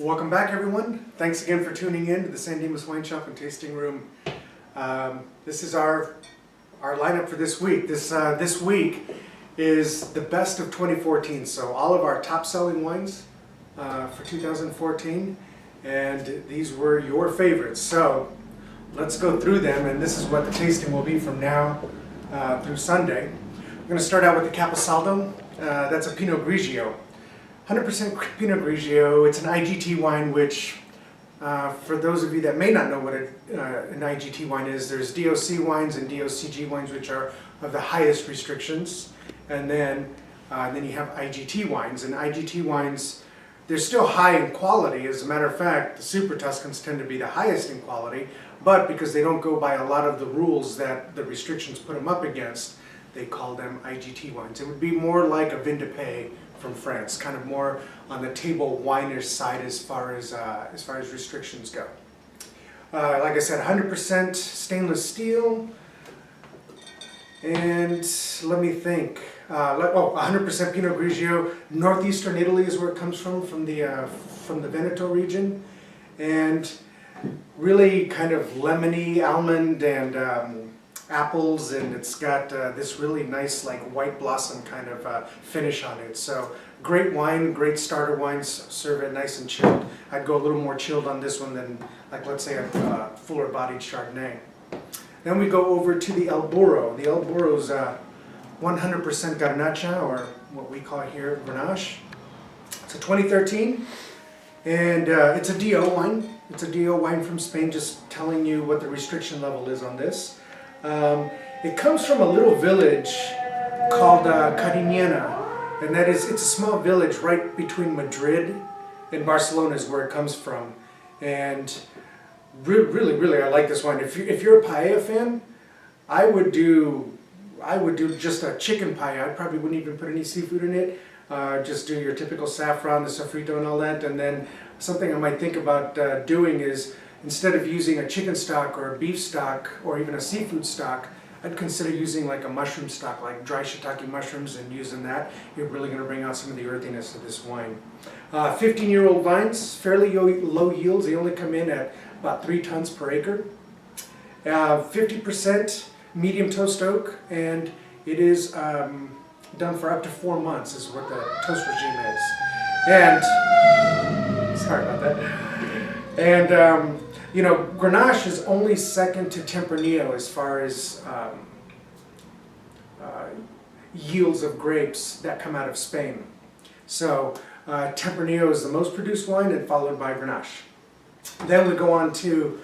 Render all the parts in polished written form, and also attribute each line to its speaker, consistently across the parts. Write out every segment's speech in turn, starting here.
Speaker 1: Welcome back, everyone. Thanks again for tuning in to the Dimas Wine Shop and Tasting Room. This is our lineup for this week. This week is the best of 2014, so all of our top-selling wines for 2014, and these were your favorites. So let's go through them, and this is what the tasting will be from now through Sunday. We're going to start out with the Caposaldo. That's a Pinot Grigio. 100% Pinot Grigio. It's an IGT wine, which, for those of you that may not know what an IGT wine is, there's DOC wines and DOCG wines, which are of the highest restrictions, and then you have IGT wines. And IGT wines, they're still high in quality. As a matter of fact, the Super Tuscans tend to be the highest in quality, but because they don't go by a lot of the rules that the restrictions put them up against, they call them IGT wines. It would be more like a Vin de Pays from France, kind of more on the table winers side as far as restrictions go. Like I said, 100% stainless steel, and let me think. 100% Pinot Grigio. Northeastern Italy is where it comes from the Veneto region, and really kind of lemony, almond, and apples, and it's got this really nice like white blossom kind of finish on it. So great wine, great starter wines. Serve it nice and chilled. I'd go a little more chilled on this one than, like, let's say a fuller bodied Chardonnay. Then we go over to the El Burro. The El Burro's 100% Garnacha, or what we call here Grenache. It's a 2013, and it's a DO wine. It's a DO wine from Spain, just telling you what the restriction level is on this. It comes from a little village called Cariñena, and it's a small village right between Madrid and Barcelona is where it comes from. And really, I like this wine. If you're a paella fan, I would do just a chicken paella. I probably wouldn't even put any seafood in it. Just do your typical saffron, the sofrito, and all that. And then something I might think about doing is, instead of using a chicken stock or a beef stock or even a seafood stock, I'd consider using like a mushroom stock, like dry shiitake mushrooms, and using that. You're really going to bring out some of the earthiness of this wine. 15-year-old vines, fairly low yields. They only come in at about 3 tons per acre. 50% medium toast oak, and it is done for up to 4 months is what the toast regime is. And, sorry about that. And, you know, Grenache is only second to Tempranillo as far as yields of grapes that come out of Spain. So Tempranillo is the most produced wine, and followed by Grenache. Then we go on to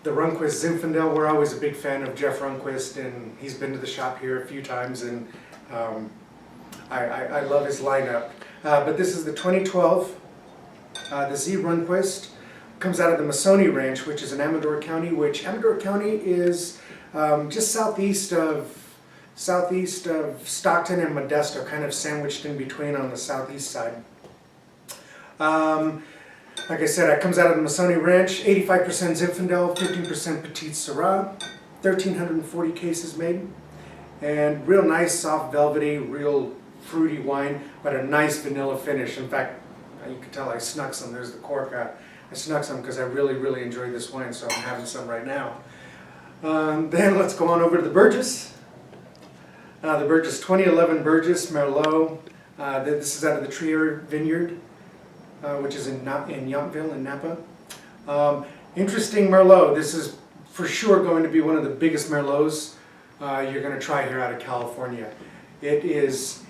Speaker 1: the Runquist Zinfandel. We're always a big fan of Jeff Runquist, and he's been to the shop here a few times, and I love his lineup. But this is the 2012, the Z Runquist. Comes out of the Mosoni Ranch, which is in Amador County, which Amador County is just southeast of Stockton and Modesto, kind of sandwiched in between on the southeast side. Like I said, it comes out of the Mosoni Ranch. 85% Zinfandel, 15% Petite Syrah, 1,340 cases made, and real nice, soft, velvety, real fruity wine, but a nice vanilla finish. In fact, you can tell I snuck some. There's the cork. I snuck some because I really enjoy this wine, so I'm having some right now. Then let's go on over to the Burgess. The Burgess 2011 Burgess Merlot. This is out of the Trier Vineyard, which is in Yountville in Napa. Interesting Merlot. This is for sure going to be one of the biggest Merlots you're going to try here out of California. It's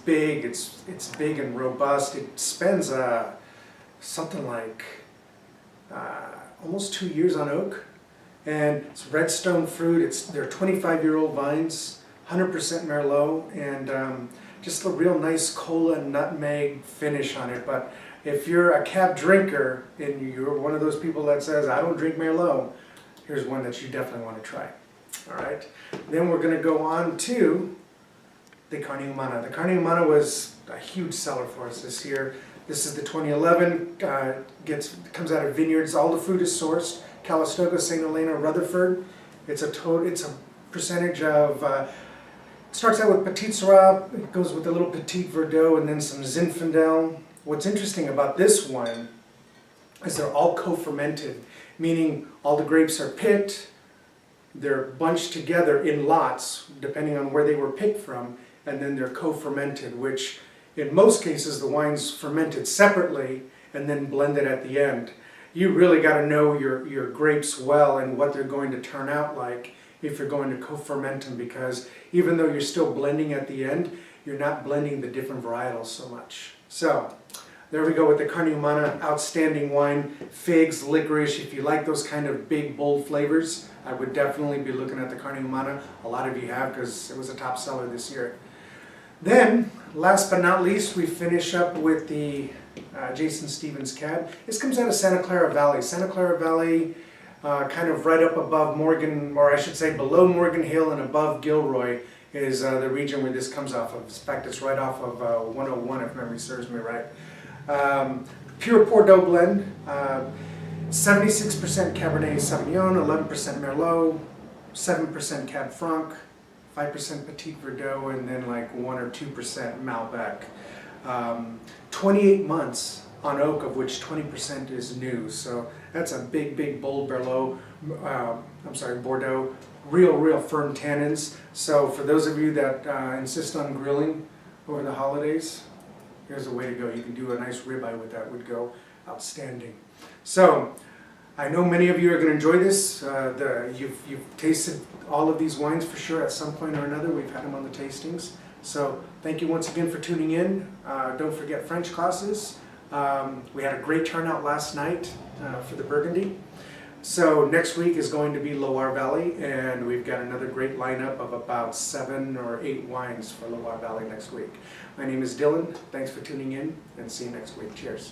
Speaker 1: big. It's big and robust. It spends something like almost 2 years on oak, and it's redstone fruit. They're 25-year-old vines, 100% Merlot, and just a real nice cola nutmeg finish on it. But if you're a cab drinker and you're one of those people that says, I don't drink Merlot, here's one that you definitely want to try. All right. Then we're going to go on to the Carne Humana. The Carne Humana was a huge seller for us this year. This is the 2011, comes out of vineyards. All the fruit is sourced. Calistoga, St. Helena, Rutherford. It's a percentage of, starts out with Petite Syrah, it goes with a little Petite Verdot, and then some Zinfandel. What's interesting about this wine is they're all co-fermented, meaning all the grapes are picked, they're bunched together in lots, depending on where they were picked from, and then they're co-fermented, which in most cases the wine's fermented separately and then blended at the end. You really got to know your grapes well and what they're going to turn out like if you're going to co-ferment them, because even though you're still blending at the end, you're not blending the different varietals so much. So there we go with the Carne Humana, outstanding wine, figs, licorice. If you like those kind of big, bold flavors, I would definitely be looking at the Carne Humana. A lot of you have, because it was a top seller this year. Then, last but not least, we finish up with the Jason Stevens Cab. This comes out of Santa Clara Valley. Santa Clara Valley, kind of right up above Morgan, or I should say below Morgan Hill and above Gilroy, is the region where this comes off of. In fact, it's right off of 101, if memory serves me right. Pure Bordeaux blend, 76% Cabernet Sauvignon, 11% Merlot, 7% Cab Franc, 5% Petit Verdot, and then like 1 or 2% Malbec. 28 months on oak, of which 20% is new. So that's a big, big, bold Bordeaux. Bordeaux. Real firm tannins. So for those of you that insist on grilling over the holidays, here's a way to go. You can do a nice ribeye with that. Would go outstanding. So I know many of you are going to enjoy this. You've tasted all of these wines for sure at some point or another. We've had them on the tastings. So thank you once again for tuning in. Don't forget French classes. We had a great turnout last night for the Burgundy. So next week is going to be Loire Valley, and we've got another great lineup of about 7 or 8 wines for Loire Valley next week. My name is Dylan. Thanks for tuning in, and see you next week. Cheers.